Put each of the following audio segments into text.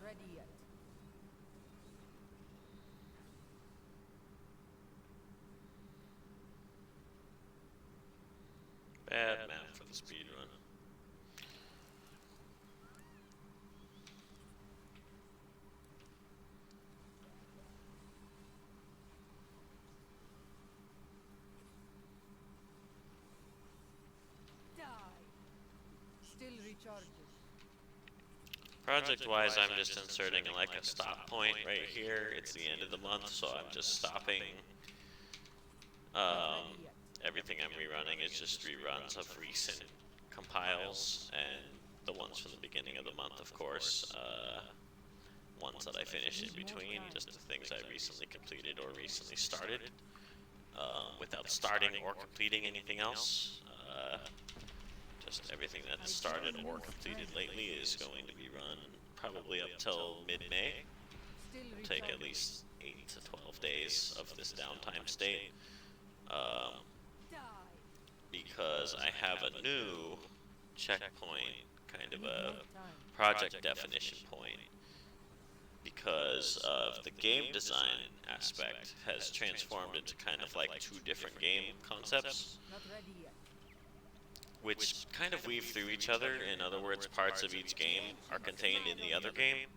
ready yet. Bad map for the speed run. Die. Still recharges. Project-wise, I'm just inserting like a stop point right here. It's the end of the month, so I'm just stopping. Everything I'm rerunning is just reruns of recent compiles, and the ones from the beginning of the month, of course. Ones that I finished in between, just the things I recently completed or recently started, without starting or completing anything else. Just everything that's started or completed lately is going to be run probably up till mid-May. It'll take at least 8 to 12 days of this downtime state, because I have a new checkpoint, kind of a project definition point, because of the game design aspect has transformed into kind of like two different game concepts, which kind of weave through each other. In other words, parts of each game are contained in the other game.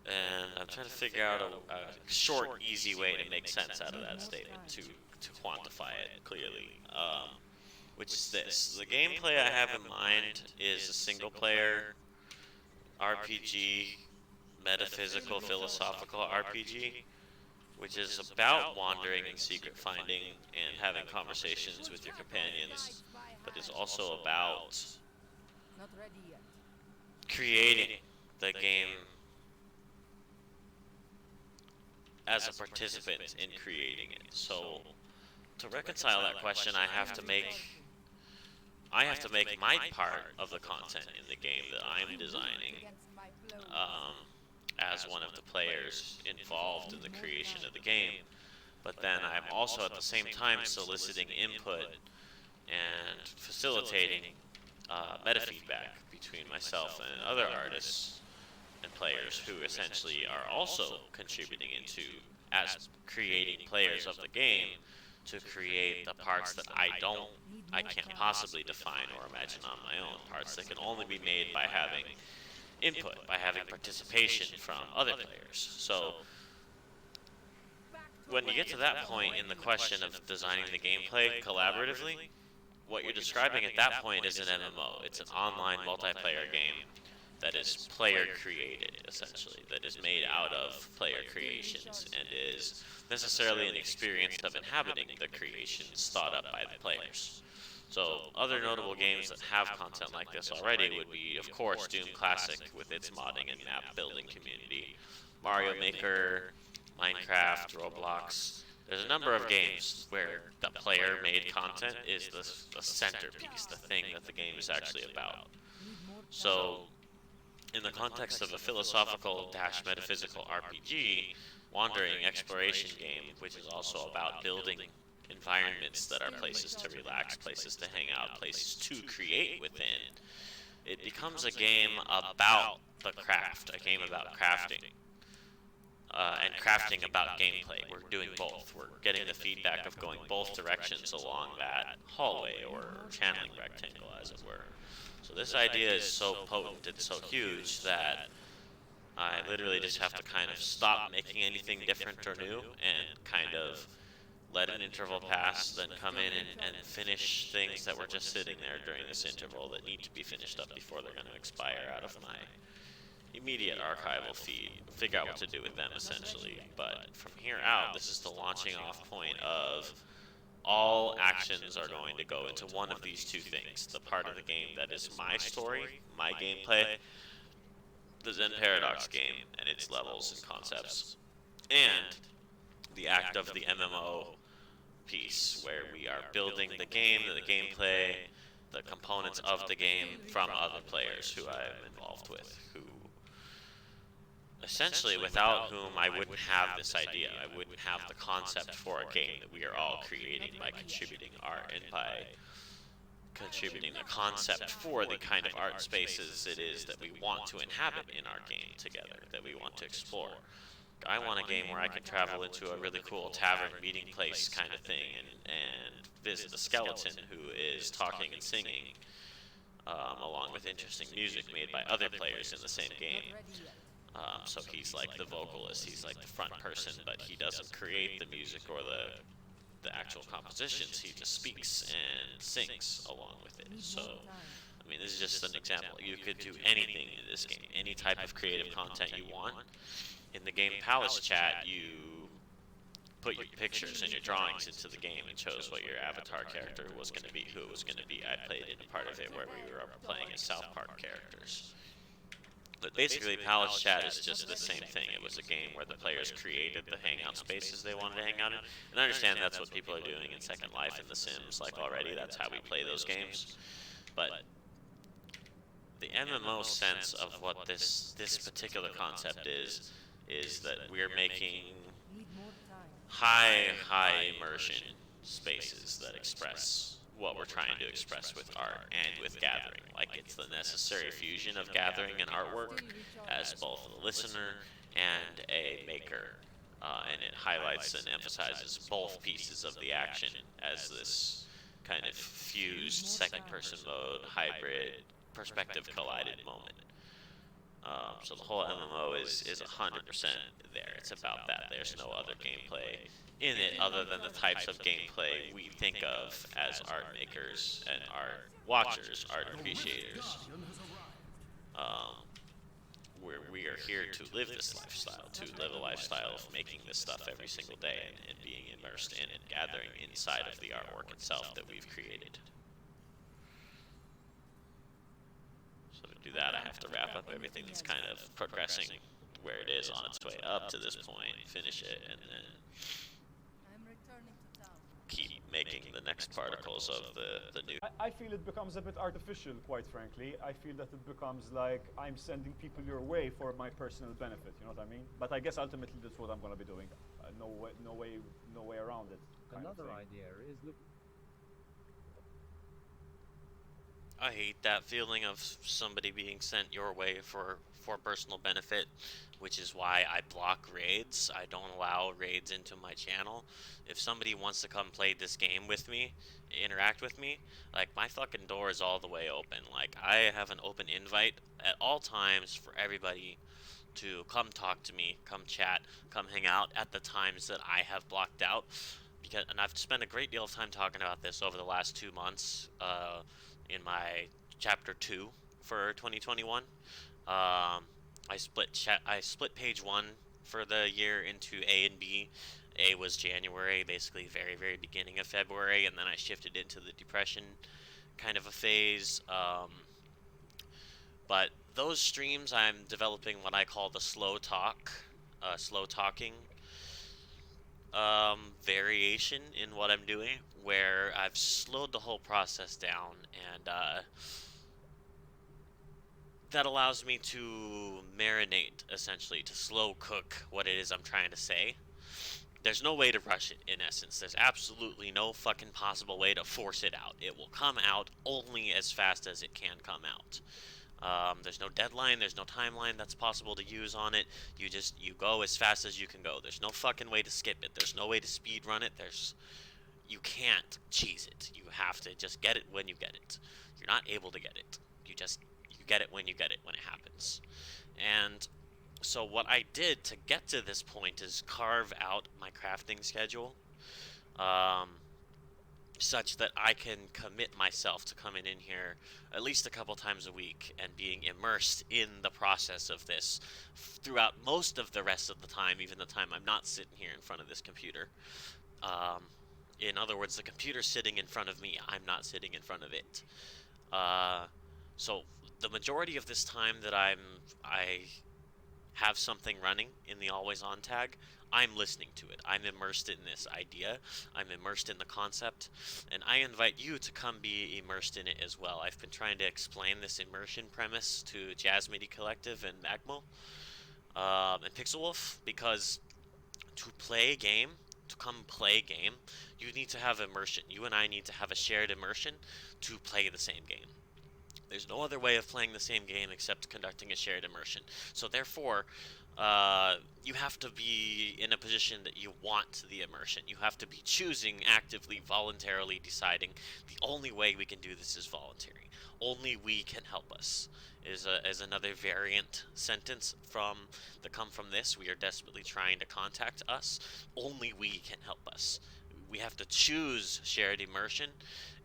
And I'm trying to figure out a short, easy way to make sense out of that statement, to quantify it clearly. Which is this. The gameplay I have in mind is a single-player RPG, metaphysical, philosophical RPG, which is about wandering and secret finding and having conversations with your companions, but is also about creating the game as a participant in creating it. So to reconcile that question, I have to make my part of the content in the game that I'm designing, as one of the players involved in the creation of the game. But then I'm also at the same time soliciting input and facilitating meta feedback between myself and other artists and players who essentially are also contributing into, as creating players of the game, to create the parts that I can't possibly define or imagine on my own, parts that can only be made by having input, by having participation from other players. So when you get to that point in the question of designing the gameplay collaboratively, what you're describing at that point is an MMO. It's an online multiplayer game that is player created, essentially, that is made out of player creations and is necessarily an experience of inhabiting the creations thought up by the players. So other notable games that have content like this already would be, of course, Doom Classic with its modding and map building community, Mario Maker, Minecraft, Roblox. There's a number of games where the player-made content is the centerpiece, the thing that the game is actually about. So in the context of a philosophical / metaphysical RPG, wandering exploration game, which is also about building environments that are places to relax, places to hang out, places to create within, it becomes a game about the craft, a game about crafting. And crafting about gameplay. We're doing both. We're getting the feedback of going both directions along that hallway or channeling rectangle, as it were. So this idea is so potent and so huge that I literally just have to kind of stop making anything different or new and kind of let an interval pass, then come in and finish things that were just sitting there during this interval that need to be finished up before they're going to expire out of my immediate archival feed, figure out what to do with them, essentially. But from here out, this is the launching off point of all actions are going to go into one of these two things: the part of the game that is my story, my gameplay, the Zen Paradox game and its levels and concepts, and the act of the MMO piece, where we are building the game, the gameplay, the components of the game from other players who I'm involved with, who essentially, without whom I wouldn't have this idea. I wouldn't have the concept for a game that we are all creating by contributing art and by contributing the concept for the kind of art spaces it is that we want to inhabit in our game together, that we want to explore. I want a game where I can travel into a really cool tavern meeting place kind of thing and visit a skeleton who is talking and singing, along with interesting music made by other players in the same game. So he's like the vocalist, he's like the front person, but he doesn't create the music or the actual compositions. He just speaks and sings along with it. So, I mean, this is just an example. You could do anything in this game, any type of creative content you want. In the game Palace chat, you put your pictures and your drawings into the game and chose what your avatar character was going to be, who it was going to be. I played in a part of it where we were playing as South Park characters. But basically, Palace Chat is just the same thing. It was a game where the players created the hangout spaces they wanted to hang out in. And I understand that's what people are doing in Second Life and The Sims, like already. That's how we play those games. But the MMO sense of what this particular concept is that we're making high immersion spaces that express what we're trying to express with art and with gathering. Like, it's the necessary fusion of gathering and artwork as both a listener and a maker. And it highlights and emphasizes both pieces of the action as this kind of fused second-person mode, hybrid, perspective-collided moment. So the whole MMO is 100% there. It's about that. There's no other gameplay in it other than the types of gameplay we think of as art makers and art watchers, art appreciators. Where we are here to live this lifestyle, to live a lifestyle of making this stuff every single day and being immersed in and gathering inside of the artwork itself that we've created. So to do that, I have to wrap up everything that's kind of progressing where it is on its way up to this point, finish it, and then keep making the next particles of the new. I feel it becomes a bit artificial, quite frankly. I feel that it becomes like I'm sending people your way for my personal benefit. You know what I mean? But I guess ultimately that's what I'm going to be doing. No way around it. Another idea is look. I hate that feeling of somebody being sent your way for personal benefit, which is why I block raids. I don't allow raids into my channel. If somebody wants to come play this game with me, interact with me, like, my fucking door is all the way open. Like, I have an open invite at all times for everybody to come talk to me, come chat, come hang out at the times that I have blocked out. And I've spent a great deal of time talking about this over the last 2 months, in my chapter 2 for 2021. I split page 1 for the year into A and B. A was January, basically very beginning of February, and then I shifted into the depression kind of a phase. But those streams, I'm developing what I call the slow talking variation in what I'm doing, where I've slowed the whole process down, and that allows me to marinate, essentially, to slow cook what it is I'm trying to say. There's no way to rush it, in essence. There's absolutely no fucking possible way to force it out. It will come out only as fast as it can come out. There's no deadline, there's no timeline that's possible to use on it. You go as fast as you can go. There's no fucking way to skip it. There's no way to speed run it. You can't cheese it. You have to just get it when you get it. You're not able to get it. You get it when you get it, when it happens. And so what I did to get to this point is carve out my crafting schedule, such that I can commit myself to coming in here at least a couple times a week and being immersed in the process of this throughout most of the rest of the time, even the time I'm not sitting here in front of this computer. In other words, the computer's sitting in front of me, I'm not sitting in front of it. So the majority of this time that I have something running in the always on tag, I'm listening to it. I'm immersed in this idea. I'm immersed in the concept. And I invite you to come be immersed in it as well. I've been trying to explain this immersion premise to Jazz MIDI Collective and Magmo and Pixel Wolf, because to play a game, to come play a game, you need to have immersion. You and I need to have a shared immersion to play the same game. There's no other way of playing the same game except conducting a shared immersion. So therefore, you have to be in a position that you want the immersion. You have to be choosing actively, voluntarily deciding the only way we can do this is voluntary. Only we can help us is another variant sentence from the come from this. We are desperately trying to contact us. Only we can help us. We have to choose shared immersion,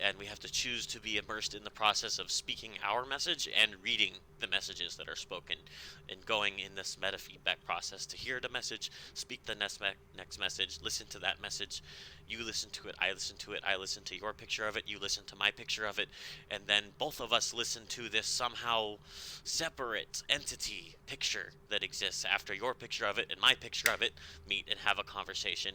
and we have to choose to be immersed in the process of speaking our message and reading the messages that are spoken, and going in this meta feedback process to hear the message, speak the next message, listen to that message. You listen to it, I listen to it, I listen to your picture of it, you listen to my picture of it, and then both of us listen to this somehow separate entity picture that exists after your picture of it and my picture of it meet and have a conversation.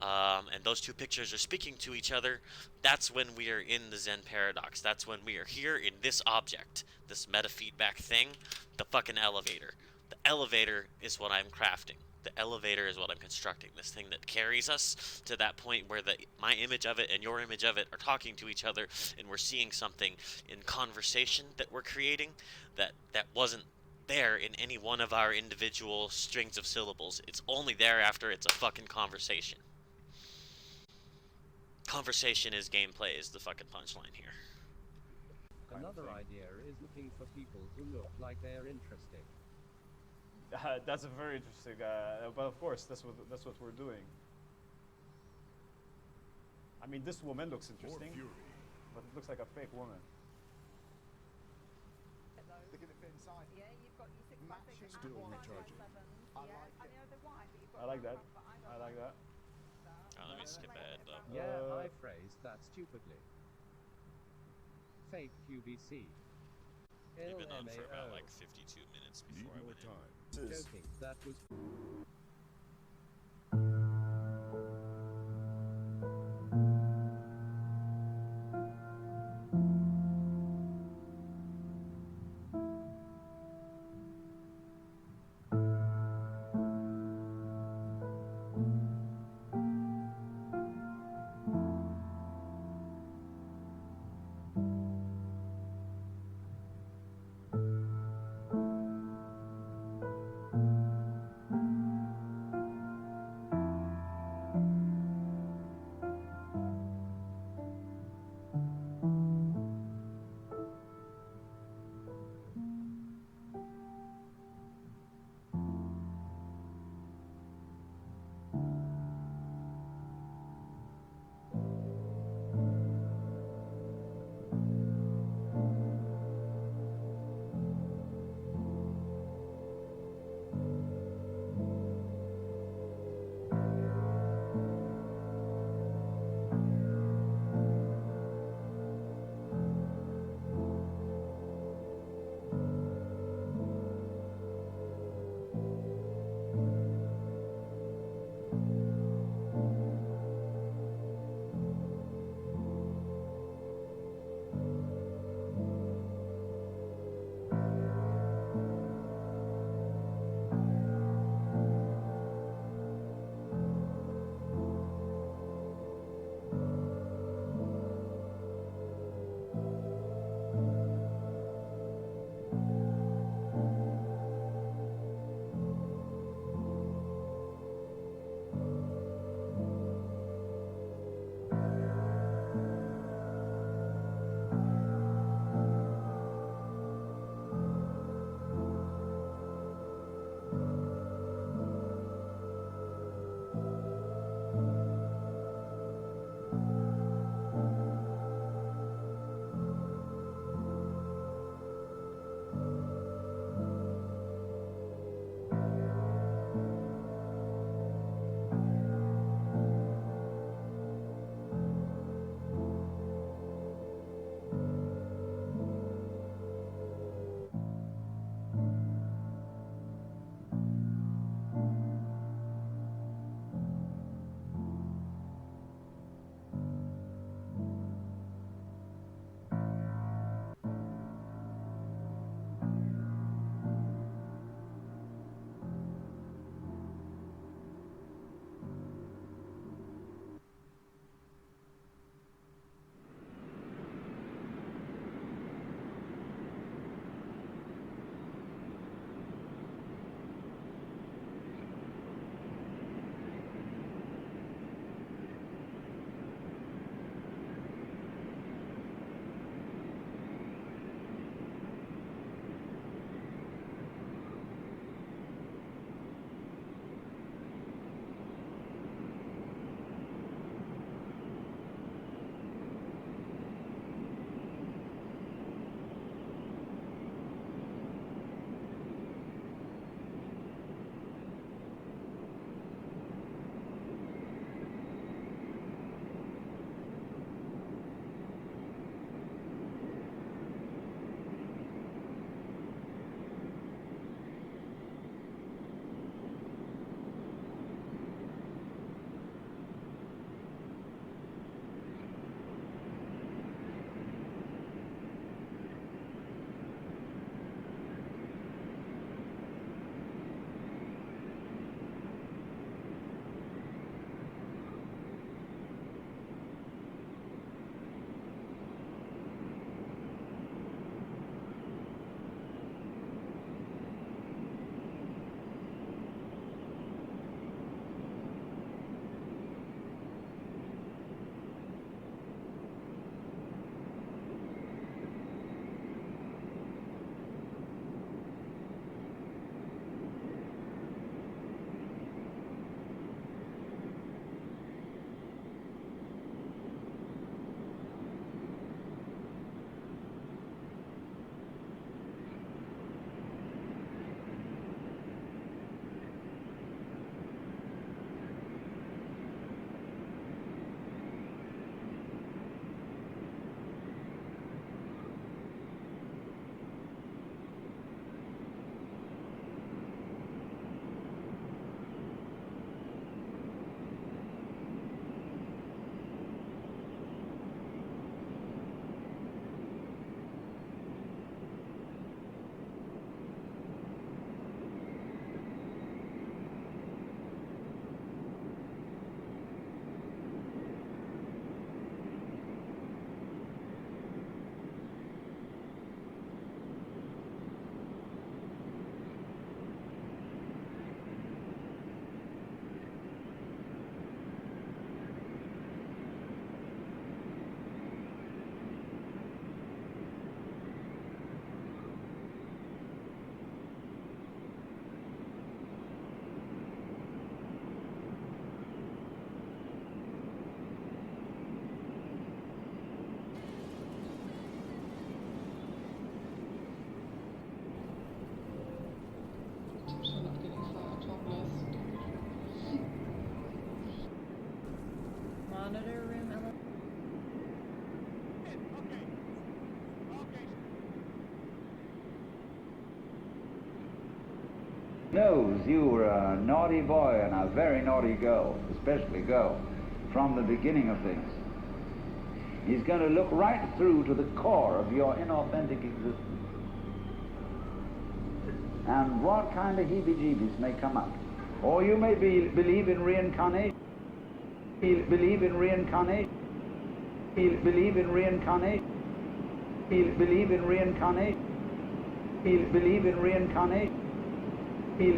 And those two pictures are speaking to each other. That's when we are in the Zen paradox. That's when we are here in this object, this meta feedback thing, the fucking elevator. The elevator is what I'm crafting. The elevator is what I'm constructing. This thing that carries us to that point where my image of it and your image of it are talking to each other, and we're seeing something in conversation that we're creating that wasn't there in any one of our individual strings of syllables. It's only there after it's a fucking conversation. Conversation is gameplay is the fucking punchline here. Another idea is looking for people who look like they're interesting. That's a very interesting. But of course, that's what we're doing. I mean, this woman looks interesting, but it looks like a fake woman. They're going to fit inside. Yeah, you've got your 6 by 6 Still and recharging. 5 by 7. I Yeah, like I it. know they're white, but you've got I like that. I I like that. Oh, let me skip ahead though. Yeah, I phrased that stupidly. Fake QVC. We've been on for about LMAO. like 52 minutes Need before I more went in. time. Joking, that was knows you were a naughty boy and a very naughty girl, especially girl, from the beginning of things. He's going to look right through to the core of your inauthentic existence. And what kind of heebie-jeebies may come up. Or you may believe in reincarnation. Believe in reincarnation. Believe in reincarnation. Believe in reincarnation. Believe in reincarnation.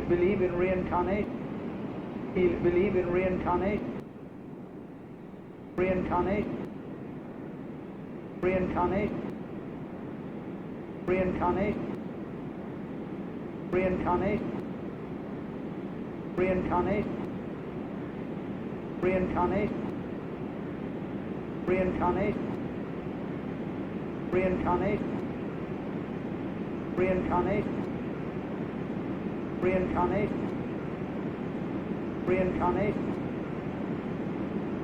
Believe in reincarnation. Believe in reincarnation. Reincarnation. Reincarnation. Reincarnation. Reincarnation. Reincarnation. Reincarnation. Reincarnation. Reincarnation. Reincarnation. Reincarnation.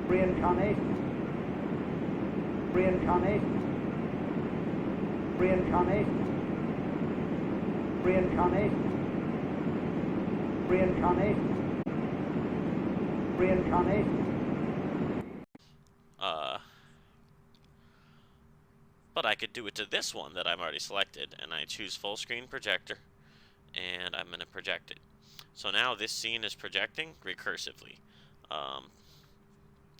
Reincarnation. Reincarnation. Reincarnation. Reincarnation. Reincarnation. Reincarnation. Reincarnation. But I could do it to this one that I've already selected, and I choose full screen projector, and I'm going to project it. So now this scene is projecting recursively.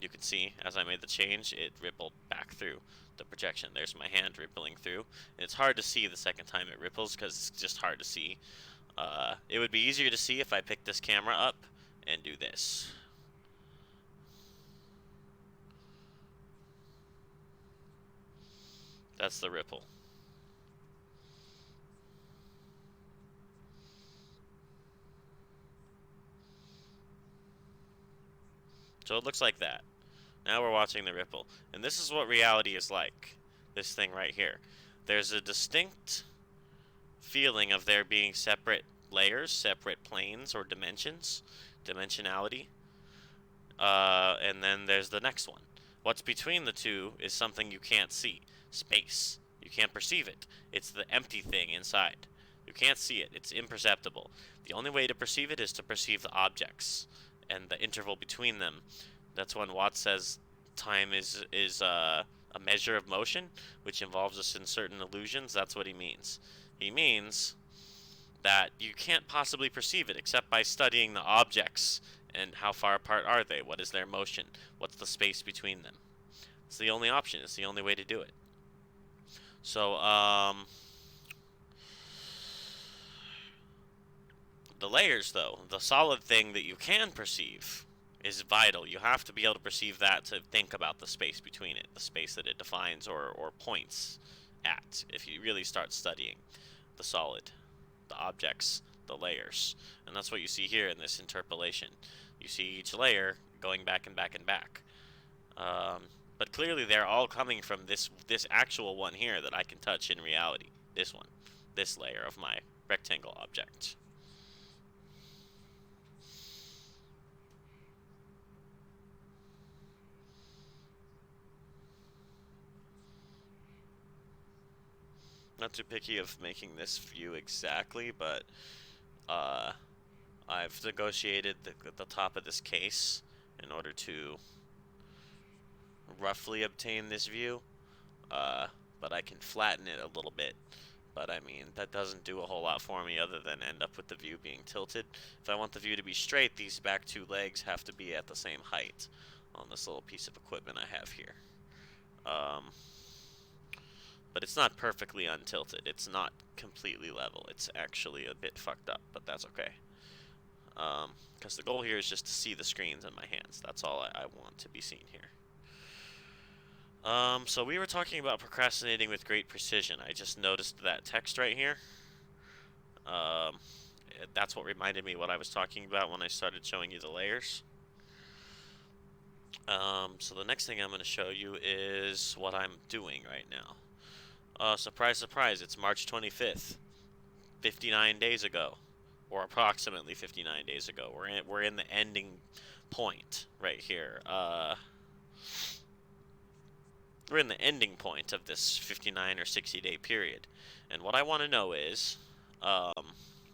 You can see as I made the change, it rippled back through the projection. There's my hand rippling through. And it's hard to see the second time it ripples because it's just hard to see. It would be easier to see if I picked this camera up and do this. That's the ripple. So it looks like that. Now we're watching the ripple. And this is what reality is like. This thing right here. There's a distinct feeling of there being separate layers, separate planes or dimensions, dimensionality. And then there's the next one. What's between the two is something you can't see. Space. You can't perceive it. It's the empty thing inside. You can't see it. It's imperceptible. The only way to perceive it is to perceive the objects and the interval between them. That's when Watts says time is a measure of motion, which involves us in certain illusions. That's what he means. He means that you can't possibly perceive it except by studying the objects and how far apart are they, what is their motion, what's the space between them. It's the only option. It's the only way to do it. So, the layers, though, the solid thing that you can perceive is vital. You have to be able to perceive that to think about the space between it, the space that it defines or points at, if you really start studying the solid, the objects, the layers. And that's what you see here in this interpolation. You see each layer going back and back and back. But clearly they're all coming from this actual one here that I can touch in reality. This one. This layer of my rectangle object. Not too picky of making this view exactly, but I've negotiated the top of this case in order to roughly obtain this view, but I can flatten it a little bit. But I mean, that doesn't do a whole lot for me other than end up with the view being tilted. If I want the view to be straight, these back two legs have to be at the same height on this little piece of equipment I have here. But it's not perfectly untilted. It's not completely level. It's actually a bit fucked up, but that's okay. Because the goal here is just to see the screens in my hands. That's all I want to be seen here. So we were talking about procrastinating with great precision. I just noticed that text right here. That's what reminded me what I was talking about when I started showing you the layers. So the next thing I'm going to show you is what I'm doing right now. Surprise, surprise, it's March 25th, 59 days ago, or approximately 59 days ago. We're in the ending point right here. We're in the ending point of this 59 or 60 day period. And what I want to know is,